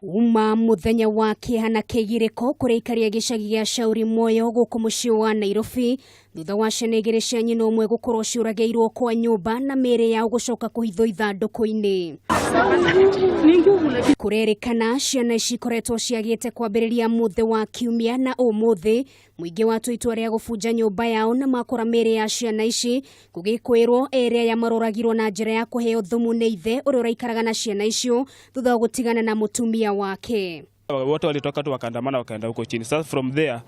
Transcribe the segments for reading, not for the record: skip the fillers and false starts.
Uma muthenya wa kihana kigiriko kurikaria gicagi gia Shauri Moyo guku mucii wa Nairobi thutha wa ciana igiri cia nyina umwe gukorwo ciurageirwo kwa nyumba na mere yao gucoka kuhithwo ithanduku-ini. Kurerikana ciana ici ikoretwo ciagite kwambiriria muthe wa kiumia na umuthi muingi watu itua ria gubunja nyumba yao na makora mere ya ciana ici kugikwirwo area ya maroragirwo na njira ya kuheo thumu ni ithe uria uraikaraga na ciana icio thutha wa gutigana na mutumia wake. Wote walitoka tu wakaandamana wakaenda huko chini. Sasa from there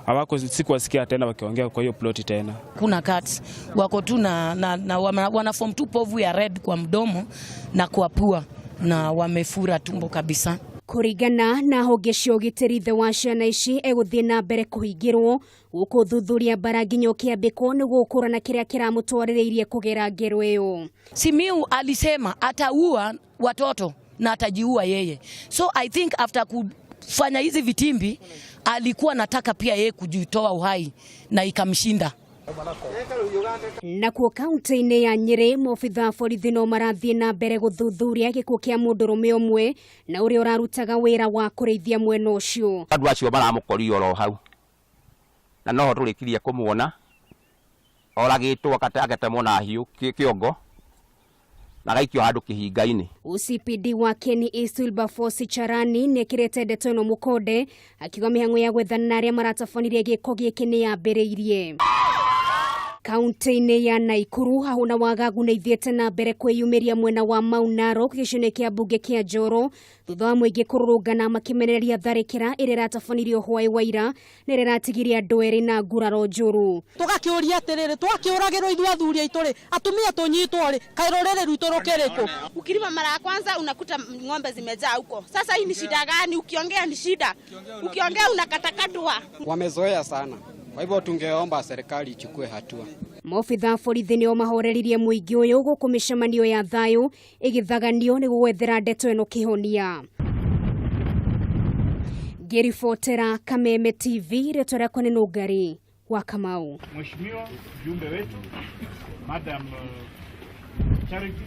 hawako sikuwasikia tena wakiongea kwa hiyo plot tena. Kuna cats wako tu na wana form tu povu ya red kwa mdomo na kwa pua na wamefura tumbo kabisa. Kurigana na honge cia ugitiri the wa ciana ici eguthie na mbere kuhingirwo guku thuthuria baranginyo kiambiko niguo gukurana kiria kiramutwaririirie kugera ngero iyo. Simiu alisema ataua watoto na atajiua yeye. So I think after kufanya hizi vitimbi alikuwa nataka pia yeye kujitoa uhai na ikamshinda. Na kwa kaunti-ini ya Nyeri mobitha borithi no marathie na mbere guthuthuria gikuo kia mundurume umwe na uria urarutaga wira wa kureithia mwena ucio. Andu acio baramukorio ro hau na no turikirie kumuona oragitwo akatemwo na hiu kiongo na gaikio handu kihinga-ini. UCPD wa Keni East Wilberforce Charani nekirete ndeto ino mukonde akiuga mihango ya gwethana aria maratafanirie giko giki ni yambiriirie. Kaunti-ini ya Naikuru hahuna wagagu na ithiete na mbere kwiyumiria mwena wa Maunaro gicini kia bunge kia Njoro thutha wa muingi kururungana makimenereria tharikira iri ratafanirio hwai waira na iri ratigiria andu eri na nguraro njuru. Tugakiuria atiriri twakiuragirwo ithu athuri aituri atumia tunyitwo ri kairorere rwito rukiriko. Ukilima mara ya kwanza unakuta ng'ombe zimejaa huko. Sasa hii ni shida gani? Ukiongea ni shida. Ukiongea unakatakatwa. Wamezoea sana. Kwa hivyo tungeomba serikali ichukue hatua. Mobitha borithi nio mahoreririe muingi uyu guku micemanio ya thayu igithaganio ni gwethera ndeto ino kihonia. Gerifotera Kameme TV retora kwa neno gari wa Kamau. Mheshimiwa mjumbe wetu Madam Charity